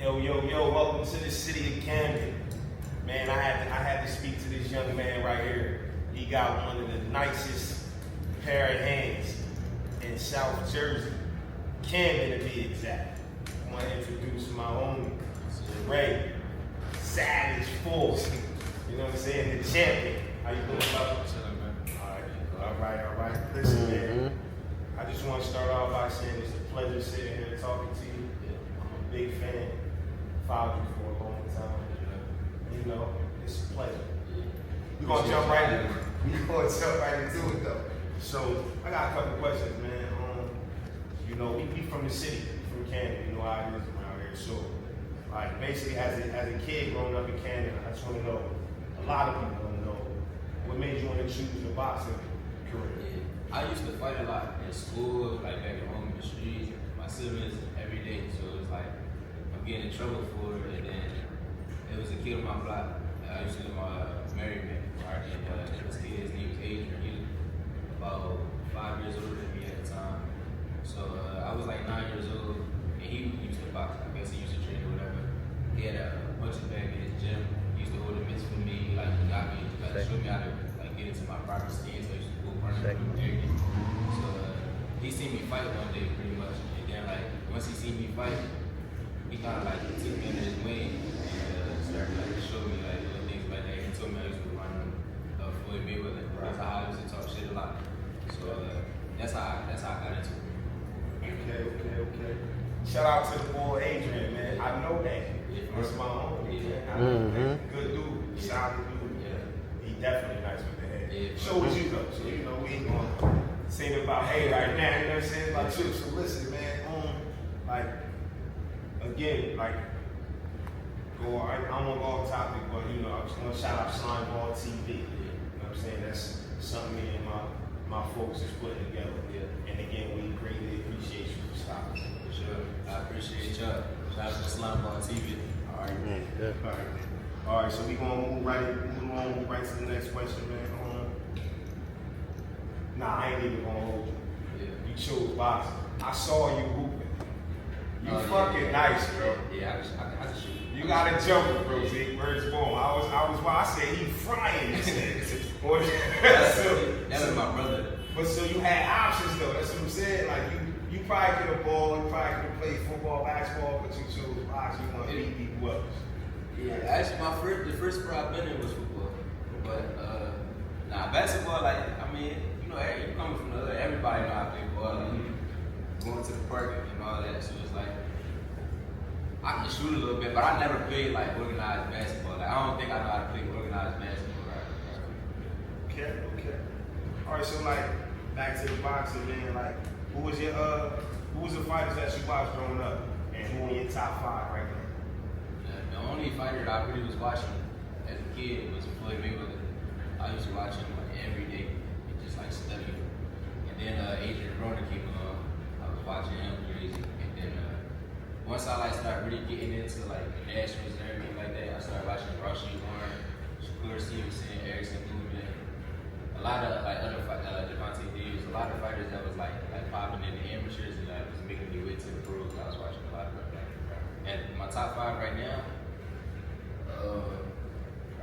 Yo, welcome to the city of Camden. Man, I had to speak to this young man right here. He got one of the nicest pair of hands in South Jersey, Camden to be exact. I want to introduce my homie, Ray, Savage Force. You know what I'm saying? The champion. How you doing, brother? Chilling, man. All right. Listen, man. I just want to start off by saying it's a pleasure sitting here talking to you. I'm a big fan. Followed you for a long time. You know, it's a pleasure. We're gonna jump right into it though. So I got a couple questions, man. You know, we from the city, from Camden. You know how it is around here. So, like, basically, as a kid growing up in Camden, I just want to know. A lot of people want to know what made you want to choose your boxing career. Yeah. I used to fight a lot in school, like back at home in the streets. My siblings every day, so it was like I'm getting in trouble for it. And then it was a kid on my block. I used to live my married man. And this kid, his name was Adrian. He was about 5 years older than me at the time. So I was like 9 years old, and he used to box. I guess he used to train or whatever. He had a bunch of back in his gym. He used to hold the mitts for me. Like, he got me, like, showed me how to like get into my proper stance. So I used to go running from everything. So he seen me fight one day pretty much. And then like once he seen me fight, he kind of like took me under his wing and started like to show me like little things like that. He told me I used to run Floyd Mayweather. That's how I used to talk shit a lot. So that's how I got into it. Okay. Shout out to the boy Adrian, man. I know that. That's my homie. Yeah. Good dude. Solid dude. Yeah. He definitely nice with the head. Yeah. So was you though. So you know we ain't gonna say it about hey right now. You know what I'm saying? About you. So listen, man. Like again, like I don't want to go off topic, but you know I just want to shout out Slime Ball TV. You know what I'm saying? That's something me and my folks is putting together. Yeah. And again, we greatly appreciate you for stopping. For sure. I appreciate y'all. Shout out to Slime Ball TV. All right. All right. So we gonna move right to the next question, man. Nah, I ain't even gonna hold you. Yeah. You chose boxing. I saw you hooping. You fucking nice, bro. Yeah, I can shoot. You got a jumper, bro. See, where's born? I said he frying this nigga. That was my brother. But so you had options though. That's what I'm saying. Like you probably could have balled, you probably could have played football, basketball, but you chose boxing. You want to beat people up. Yeah, actually the first sport I've been in was football. But basketball, like, I mean, you know, you coming from the other, everybody know how to play ball. Like, going to the park and all that. So it's like I can shoot a little bit, but I never played like organized basketball. Like, I don't think I know how to play organized basketball. Right? Okay. All right, so like back to the boxing, man. Like, who was the fighters that you watched growing up, and who in your top 5 right now? The only fighter that I really was watching as a kid was Floyd Mayweather. I used to watch him like every day and just like study him. And then Adrian came along. I was watching him crazy. And then once I like started really getting into like the nationals and everything like that, I started watching Rashid Warren, Shakur Stevenson, Erickson Blumen, a lot of like other fighters, Devontae Davis, a lot of fighters that was like popping in the amateurs and that was making me way to the pros. I was watching a lot of them. And my top 5 right now,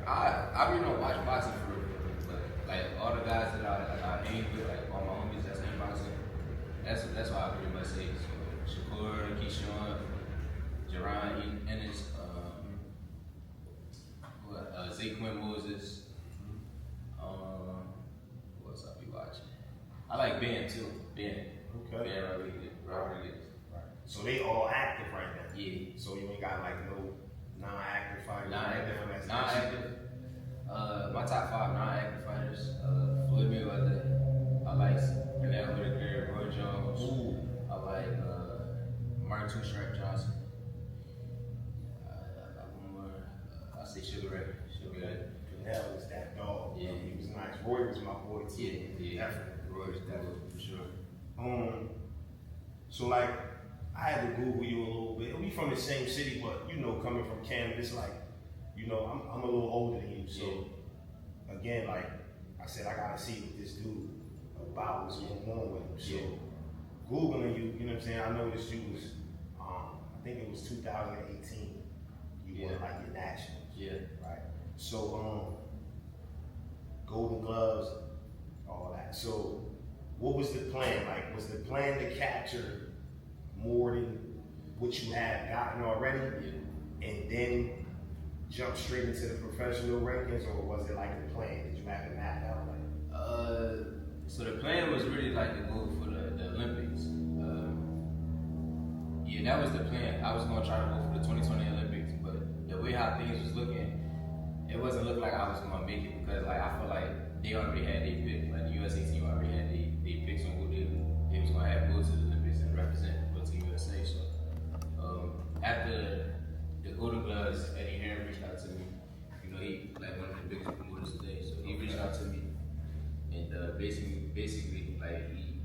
I really don't watch boxing for real, but like all the guys that I hang with, like all my homies that's in boxing, that's why I pretty much say. So Shakur, Keyshawn, Jerron Ennis, Zaquin Moses. Who else I be watching? I like Ben too. Ben. Okay. Ben Rodriguez. Right. So they all active right now. Yeah. So you ain't got like no non-active fighters. Non-active. My top 5 non-active fighters: Floyd Mayweather. I like Canelo Whitaker, Roy Jones. Ooh. I like Martin Two Stripe Johnson. I say Sugar Ray. Canelo was that dog. Yeah. He was nice. Roy was my boy too. Yeah. Definitely. Roy's definitely for sure. So like, I had to Google you a little bit. We from the same city, but you know, coming from Camden, it's like, you know, I'm a little older than you. So again, like I said, I gotta see what this dude about, what's going on with him. So Googling you, you know what I'm saying? I noticed you was think it was 2018. You won like your nationals. Yeah. Right. So Golden Gloves, all that. So what was the plan? Like, was the plan to capture more than what you had gotten already, and then jump straight into the professional rankings, or was it like a plan? Did you have it mapped out? Like, so the plan was really like to go for the Olympics. Yeah, that was the plan. I was gonna try to go for the 2020 Olympics, but the way how things was looking, it wasn't looking like I was gonna make it, because like I feel like they already had their pick. Like the USA team already had their picks on who they was gonna have go to the Olympics and represent for Team USA. So after the Golden Gloves, Eddie Heron reached out to me. You know, he like one of the biggest promoters today. So he reached out to me and basically like he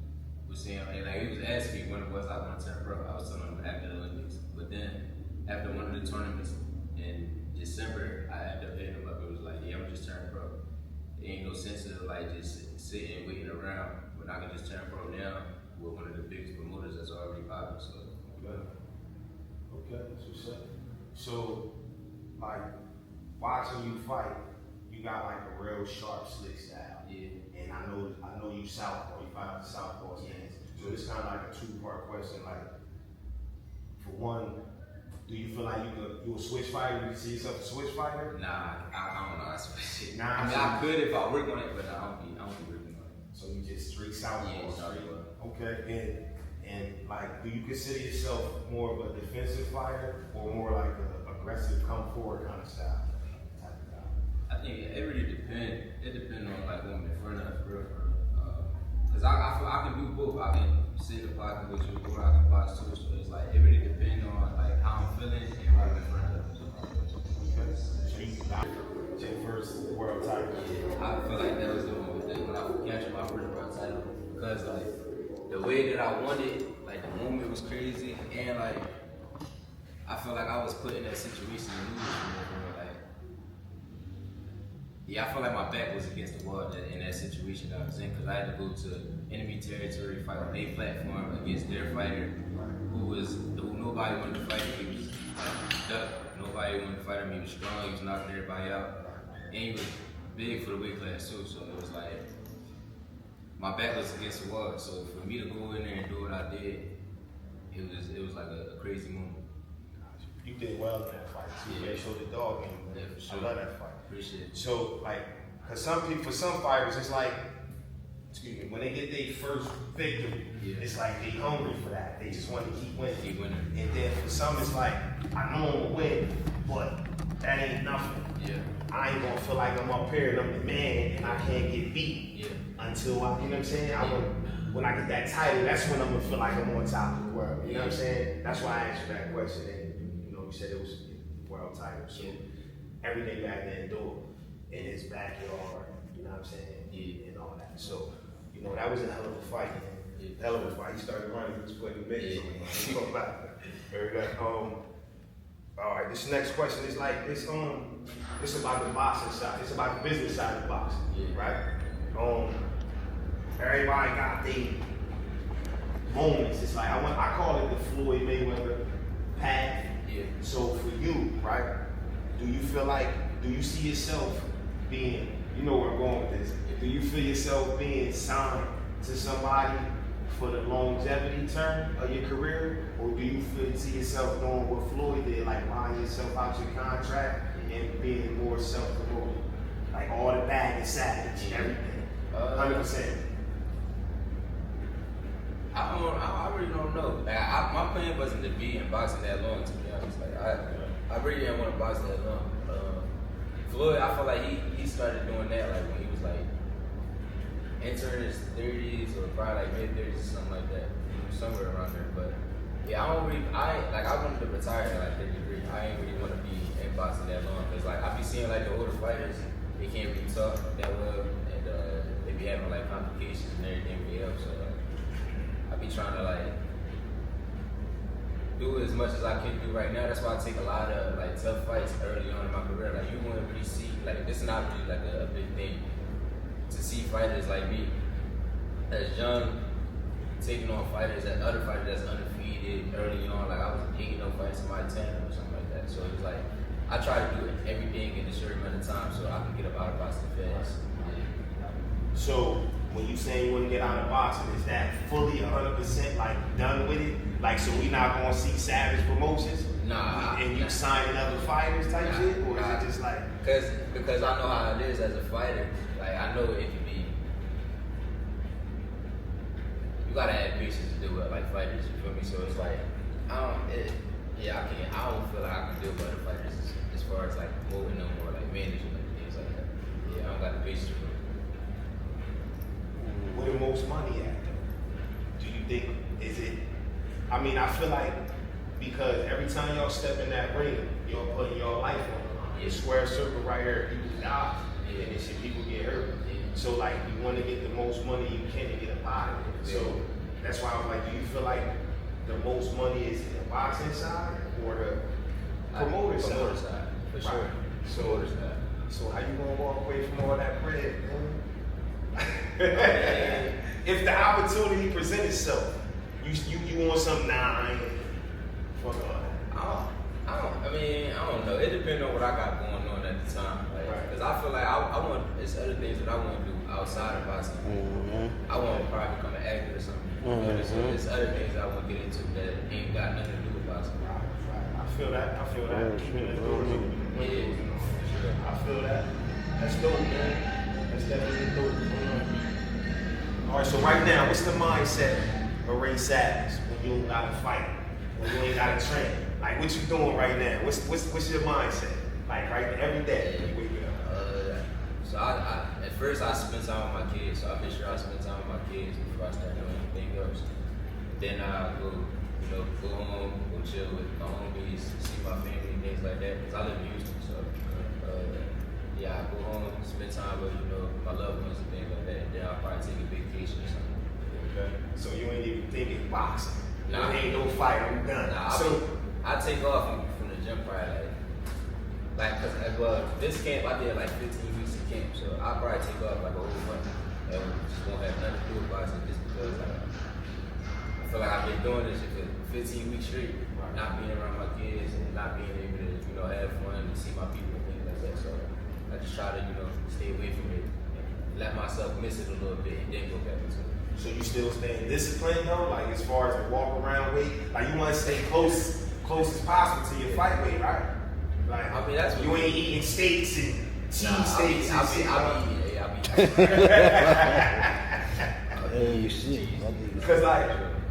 was saying, and like he was asking me when it was I want to turn pro. I was telling him after the Olympics. But then after one of the tournaments in December, I ended up hitting him up. It was like, yeah, I'm just turning pro. There ain't no sense of like just sitting and waiting around when I can just turn pro now with one of the biggest promoters that's already popping. So okay, that's what's up. So, like, watching you fight, you got like a real sharp, slick style. yeah. And I know you southpaw. You fight out the southpaw stance. So it's kind of like a two-part question. Like, for one, do you feel like you a switch fighter? Do you see yourself a switch fighter? Nah, I don't know. I switch it. Nah, I mean, I could if I work on it, but I don't be working on it. So you just straight southpaw. Yeah, straight. southpaw. Okay, and like, do you consider yourself more of a defensive fighter or more like an aggressive, come forward kind of style? Type of guy? I think it really depends. It depends on like what I'm in front of, for real. Cause I feel I can do both. I can sit in the pocket with you, or I can box too. So it's like it really depends on like how I'm feeling and what I'm in front of. Okay. So you got your first world title. Yeah, I feel like that was the moment that when I captured my first world title, because like the way that I won it, like the moment was crazy, and like I felt like I was put in that situation to lose. Like, yeah, I felt like my back was against the wall in that situation that I was in, because I had to go to enemy territory, fight on their platform against their fighter, who nobody wanted to fight him. He was like duck. Nobody wanted to fight him. He was strong. He was knocking everybody out, and he was big for the weight class too. So it was like my back was against the wall. So for me to go in there and do what I did, it was like a crazy moment. You did well in that fight. So you showed the dog in you. Yeah, for sure. I love that fight. Appreciate it. So, like, cause for some fighters, it's like, excuse me, when they get their first victory, it's like they hungry for that. They just want to keep winning. Keep winning. And then for some, it's like, I know I'm gonna win, but that ain't nothing. Yeah. I ain't gonna feel like I'm up here and I'm the man and I can't get beat. Yeah. Until I, you know what I'm saying? When I get that title, that's when I'm gonna feel like I'm on top of the world. You know what I'm saying? That's why I asked you that question. And you said it was a world title. So everything you had to endure in his backyard, you know what I'm saying? Yeah. And all that. So, that was a hell of a fight, man. Yeah. Hell of a fight. He started running, he was putting the mitts on. Very good. All right, this next question is like it's about the boxing side. It's about the business side of boxing, right? Everybody got their moments. It's like I call it the Floyd Mayweather path. Yeah. So for you, right? Do you see yourself being? You know where I'm going with this. Do you feel yourself being signed to somebody for the longevity term of your career, or do you see yourself doing what Floyd did, like buying yourself out your contract and being more self-promoted, like all the bag and savage, everything, 100%? I really don't know. Like, my plan wasn't to be in boxing that long, to be honest. Like I really didn't want to box that long. Floyd, I feel like he started doing that like when he was like entering his 30s or probably like mid-30s or something like that, somewhere around there. But yeah, I wanted to retire at like 33. I ain't really want to be in boxing that long, because like I be seeing like the older fighters, they can't really talk that well, and they be having like complications and everything else. So I be trying to like do as much as I can do right now. That's why I take a lot of like tough fights early on in my career. Like you wouldn't really see, like this is not really like a big thing to see fighters like me that's young taking on fighters, that other fighters that's undefeated early on. Like I was 8-0 fighter 10 or something like that. So it's like I try to do everything in a short amount of time so I can get up out of boxing fast. So when you say you want to get out of boxing, is that fully 100% like done with it? Like, so we not gonna see Savage promotions? Nah. And you signing other fighters type shit, or is it just like? Because I know how it is as a fighter. Like I know it can be. You gotta have patience to deal with like fighters. You feel me? So it's like I don't feel like I can deal with other fighters as far as like moving them or like managing them and things like that. Yeah, I don't got the patience for it. Where the most money at though? Do you think is it? I mean, I feel like because every time y'all step in that ring, y'all putting your life on the line. Yeah. The square circle right here, people die, Yeah. and then shit, people get hurt. Yeah. So like, you want to get the most money you can to get up out of it. So that's why I was like, do you feel like the most money is in the boxing side or the promoter side? Promoter side, for sure. Right. Promoter side. So how you gonna walk away from all that bread, man? If the opportunity presents itself, you want something? Nah, I ain't. Fuck all that. I don't know. It depends on what I got going on at the time. Like, Right. Cause I feel like I want. It's other things that I want to do outside of boxing. I want to probably become an actor or something. So there's other things that I want to get into that ain't got nothing to do with boxing. Right. I feel that. Yeah. I feel that. That's dope, man. That's definitely dope. All right, so right now, what's the mindset of Ray Savage when you don't gotta fight, when you ain't gotta train? Like, what you doing right now? What's your mindset? Like, right every day when you wake up. So I at first I spend time with my kids. So I make sure I spend time with my kids before I start doing anything else. Then I go home, go chill with my homies, see my family, things like that. Cause I live in Houston, so I go home, spend time with my loved ones and things like that. And then I'll probably take a vacation or something. Okay. So you ain't even thinking boxing. Nah. There ain't no fight. I'm done. Nah, I take off from the gym probably cause this camp I did like 15 weeks of camp, so I'll probably take off like a whole month and just won't have nothing to do with boxing just because I feel like I've been doing this shit for 15 weeks straight, not being around my kids and not being able to have fun and see my people and things like that. So I just try to stay away from it, and let myself miss it a little bit and then go back into it. So you still staying disciplined though, like as far as the walk around weight, like you want to stay close as possible to your fight weight, right? Like I mean, that's you ain't eating steaks and cheese steaks and shit. I'll be eating. Because like,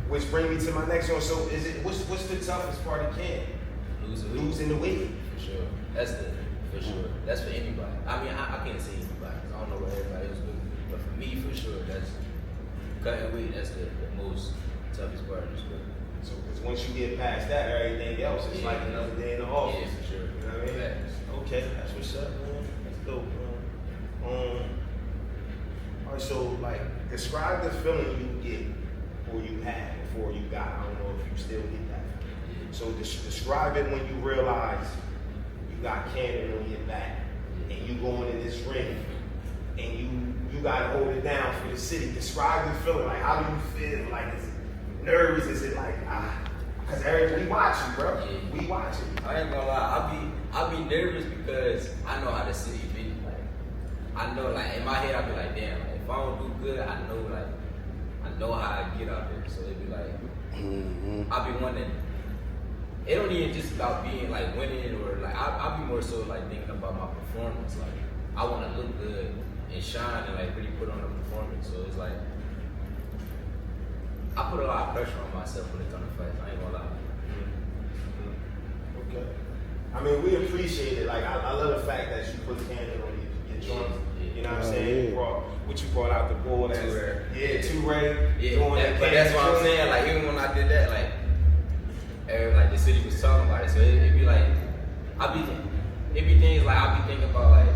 which brings me to my next one. So is it what's the toughest part of camp? Losing the weight. For sure. For sure. That's for anybody. I mean, I can't say anybody because I don't know what everybody else do. But for me, for sure, that's cutting weight. That's the most toughest part of the sport. So, because once you get past that, everything else is like another day in the office. Yeah, for sure. You know what I mean? Okay, that's what's up, man. That's dope, man. All right, so like, describe the feeling you get or you had before you got. I don't know if you still get that. So describe it when you realize you got Camden on your back and you going in this ring and you gotta hold it down for the city. Describe the feeling. Like, how do you feel? Like, is it nervous? Is it like because we watching, bro. Yeah. We watching. I ain't gonna lie. I'll be nervous because I know how the city be. Like, I know, like in my head, I'll be like, damn. Like, if I don't do good, I know how I get out there. So it'd be like, I'll be wanting. It don't even just about being like winning or like I'll be more so like thinking about my performance. Like I want to look good and shine and like really put on a performance. So it's like I put a lot of pressure on myself when it comes to fights. I ain't gonna lie. Okay. I mean, we appreciate it. Like I love the fact that you put Camden on your joints. You know what I'm saying? You brought out the bull. That's Too rare. Yeah, too rare. Yeah, but that's what I'm saying. Like even when I did that, like the city was talking about it, so it'd be like it'd be things like I'll be thinking about like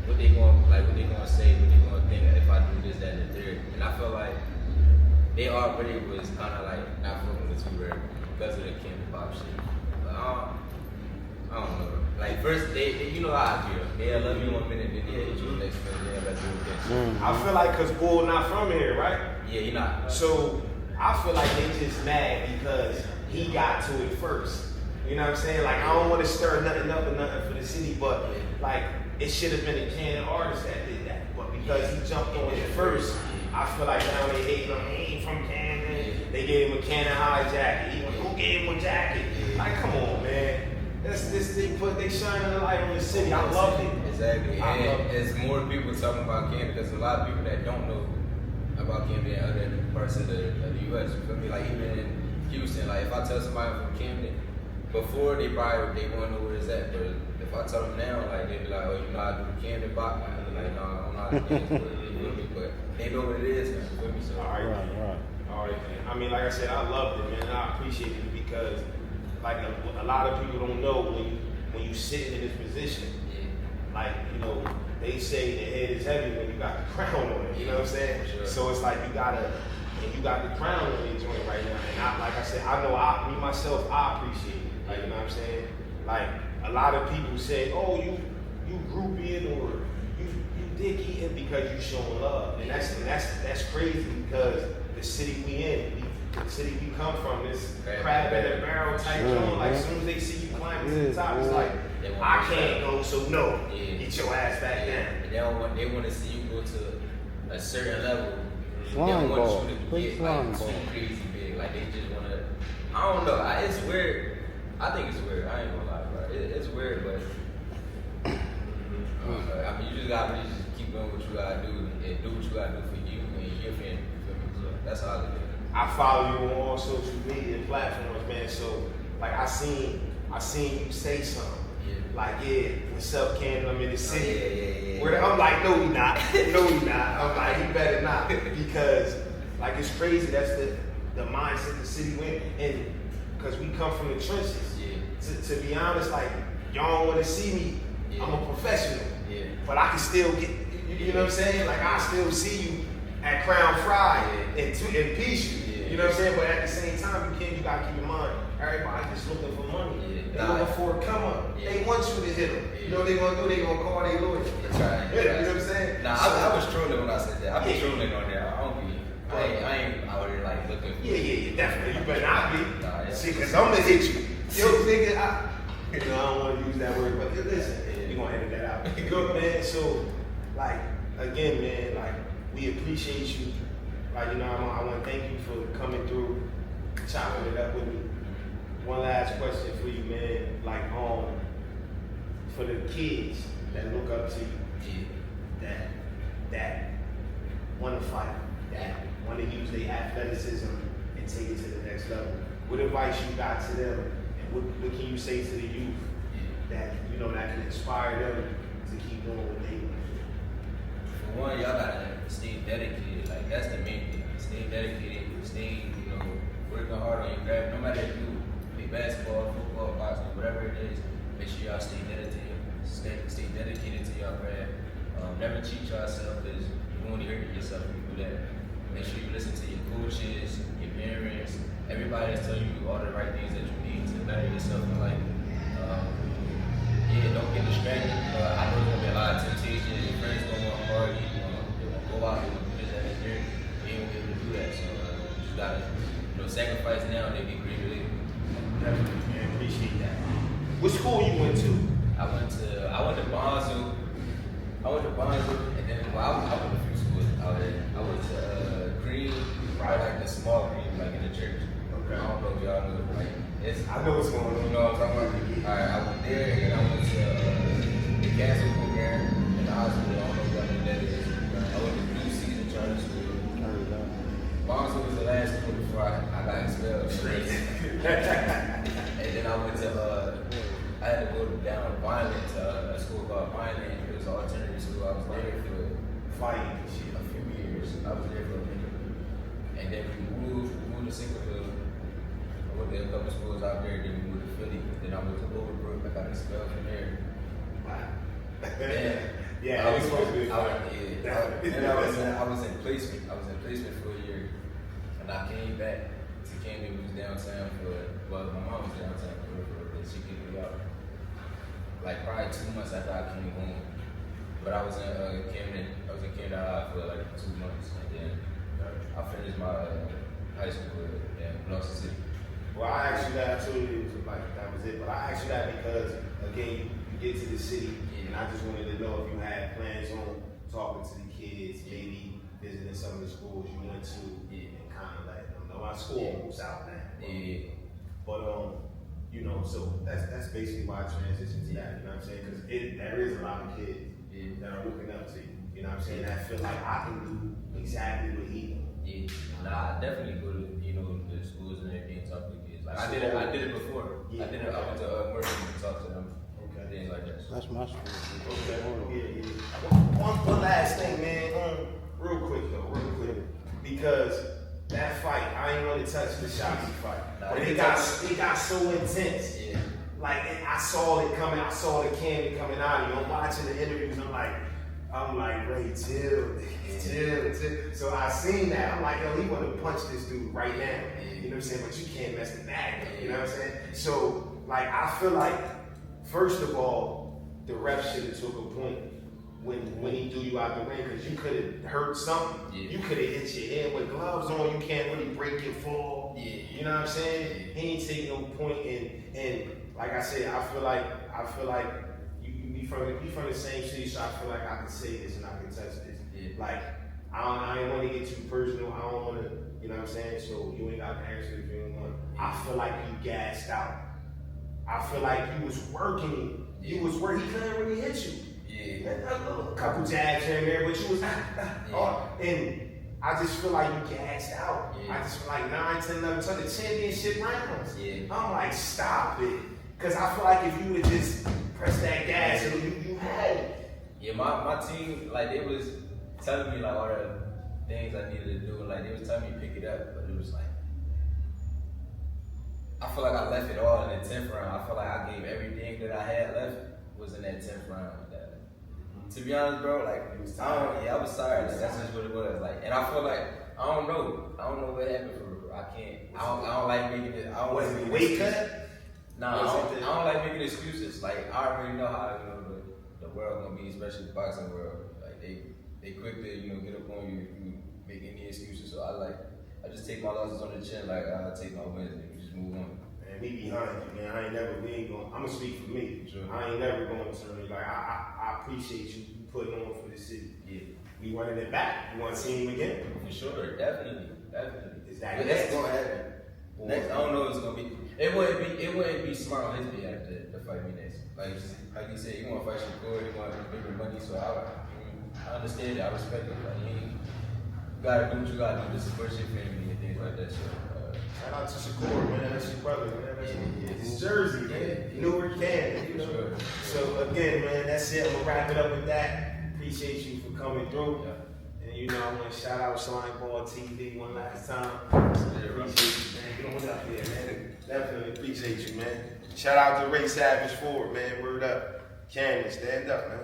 what they gonna say, what they gonna think if I do this, that, and the third. And I feel like they already was kind of like not fucking with Too Rare because of the Kim Pop shit. But I don't know. Like first they you know how I feel. They'll love you 1 minute, then they'll hit you the next minute, they'll let you again. I feel like cause Bull not from here, right? Yeah, he not. So I feel like they just mad because he got to it first. You know what I'm saying? Like, I don't want to stir nothing up or nothing for the city, but like, it should have been a Camden artist that did that. But because he jumped on it first, I feel like now they hate him. He ain't from Camden. They gave him a Camden High jacket. Who gave him a jacket? Like, come on, man. They shining the light on the city. I love it. Exactly. And it's more people talking about Camden because a lot of people that don't know about Camden and other parts of the U.S. You feel me? Like even in Houston, like if I tell somebody from Camden, before they won't know where it's at. But if I tell them now, like they be like, oh, you know how to do the Camden box? I'm like, no, I'm not a Camden, but they know what it is, man. You feel me? So, all right, man. I mean, like I said, I loved it, man. And I appreciate it because, like, a lot of people don't know when you sitting in this position. Like, you know, they say the head is heavy when you got the crown on it. You know what I'm saying? Sure. So it's like you got the crown on your joint right now. And like I said, I know me myself, I appreciate it. Like, you know what I'm saying? Like, a lot of people say, oh, you grouping or you dick eating because you showing love. And that's crazy because the city we in, the city we come from, this crab in a barrel type joint. Like, as soon as they see you climbing to the top, it's like, I can't go, so no. Get your ass back down. They want to see you go to a certain level. Slime they ball. want you to get like too crazy big. Like they just want to. I don't know. It's weird. I think it's weird. I ain't gonna lie, bro. It's weird, but I mean, you just gotta really just keep doing what you gotta do and do what you gotta do for you and your family. So that's how I look at it. I follow you on all social media platforms, man. So like I seen you say something. Like, what's up, Camden? I'm in the city. I'm like, no, he not. No, he not. I'm like, he better not. Because, like, it's crazy. That's the mindset the city went. And because we come from the trenches. To be honest, like, y'all don't want to see me. I'm a professional. But I can still get, you know what I'm saying? Like, I still see you at Crown Fry and Peace. You know what I'm saying? But at the same time, you got to keep in mind, everybody just looking for money. They looking for a come up. They want you to hit them. You know what they gonna do? They gonna call their lawyer. That's right. You know what I'm saying? Nah, I was trolling when I said that. I be trolling on there. I ain't out here like looking for definitely. You better not be. Nah, See, cause I'm gonna hit you. Yo, nigga, I don't want to use that word, but listen, we gonna edit that out. Good, man. So, like, again, man, like, we appreciate you. Like, you know, I want to thank you for coming through, chopping it up with me. One last question for you, man. Like, for the kids that look up to you, that want to fight, that want to use their athleticism and take it to the next level. What advice you got to them, and what can you say to the youth that you know that can inspire them to keep doing what they want? For one, y'all gotta stay dedicated. Like that's the main thing. Stay dedicated. Stay, working hard on your craft. No matter if you play basketball, football, boxing, whatever it is, make sure y'all stay dedicated. Stay dedicated to your craft. Never cheat yourself because you only hurt yourself if you do that. Make sure you listen to your coaches, your parents, everybody that's telling you all the right things that you need to better yourself in life. Don't get distracted. I know there's gonna be a lot of temptation. Your friends gonna want to party. They want to go out. They want to do this, that, and there. You ain't gonna be able to do that. So you just gotta, sacrifice now and then be great later. Definitely, man. Appreciate that. What school you went to? I went to Bonzo. And then I went to a few schools out there. I went to Green, right, like the small Green, like in the church. Okay. I don't know if y'all know, like I know what's going on. You know what I'm talking about? Alright, I went there and I went to the Castle program in the hospital. I don't know if y'all know what that is. I went to New Season Charter School. Bonzo was the last school before I got expelled. And then I went to I had to go down to Vineland to a school called Vineland. It was an alternative school. I was there for a few years. I was there for a minute. And then we moved to Singapore. I went to a couple schools out there, then we moved to Philly. Then I went to Overbrook. I got expelled from there. Yeah, I was supposed to be. I was in placement. I was in placement for a year. And I came back to Camden. We was downtown my mom was downtown for she kicked me out. Like probably 2 months after I came home. But I was in Camden High for like 2 months. And then I finished my high school in Bluffton City. Well, I asked you that. I told you it was like that was it. But I asked you that because again, you get to the city, and I just wanted to know if you had plans on talking to the kids, maybe visiting some of the schools you went to, and kind of letting them know. Our school almost out now. But you know, so that's basically why I transitioned to that. You know what I'm saying? Because there is a lot of kids that are looking up to you. You know what I'm saying? That feel like I can do exactly what he does. Nah, I definitely go to the schools and everything, talk to the kids. Like I did it before. I did it. I went to Mercy and talked to them. Things like that. That's my school. Okay. One last thing, man. Real quick. Because that fight, I ain't want to touch the Shockey fight. But it got so intense. Yeah. Like I saw it coming. I saw the Camden coming out. You know, watching the interviews. I'm like, Ray, chill. So I seen that. I'm like, yo, he want to punch this dude right now. You know what I'm saying? But you can't mess the bag up. You know what I'm saying? So like, I feel like, first of all, the ref should have took a point when he threw you out the ring, because you could have hurt something. You could have hit your head with gloves on. You can't really break your fall. You know what I'm saying? He ain't take no point. And like I said, I feel like you from the same city, so I feel like I can say this and I can touch this. Like I ain't want to get too personal. I don't want to, you know what I'm saying? So you ain't got to answer if you don't want. I feel like you gassed out. I feel like he was working. He was where he couldn't really hit you. A couple jabs here and there, but you was and I just feel like you gassed out. I just feel like 9, 10, 11, 12, the championship rounds. I'm like, stop it. Because I feel like if you would just press that gas, you had it. Yeah, my team, like, they was telling me, like, all the things I needed to do. Like, they was telling me to pick it up, but it was like, I feel like I left it all in the 10th round. I feel like I gave everything that I had left was in that 10th round. To be honest, bro, like, I was tired. Like, that's just what it was. Like, and I feel like, I don't know what happened for real. I don't like making it. I don't Was like it weight cut? Nah, I don't like making excuses. Like, I already know how the world gonna be, especially the boxing world. Like, they quick to get up on you if you make any excuses. So I just take my losses on the chin. Like, I take my wins and we just move on. Man, we behind you, man. We ain't going. I'm gonna speak for me. Sure. I ain't never going to turn. Like I appreciate you putting on for the city. We running it back. You want to see him again? For sure, definitely. Is that that's gonna happen? Next, I don't know what it's gonna be. It wouldn't be smart on his behalf to fight me next. Like you said, you want to fight Shakur, you want to make your money. So I understand it. I respect it. Like, you gotta do what you gotta do to support your family and things like that. So. Shout out to Shakur, man. That's your brother, man. That's his Jersey, man. Newark, Camden. You know? Sure. So again, man, that's it. I'm gonna wrap it up with that. Appreciate you for coming through. And I want to shout out Slime Ball TV one last time. Appreciate you, man. Get on up there, man. Definitely appreciate you, man. Shout out to Ray Savage Ford, man. Word up. Camden, stand up, man.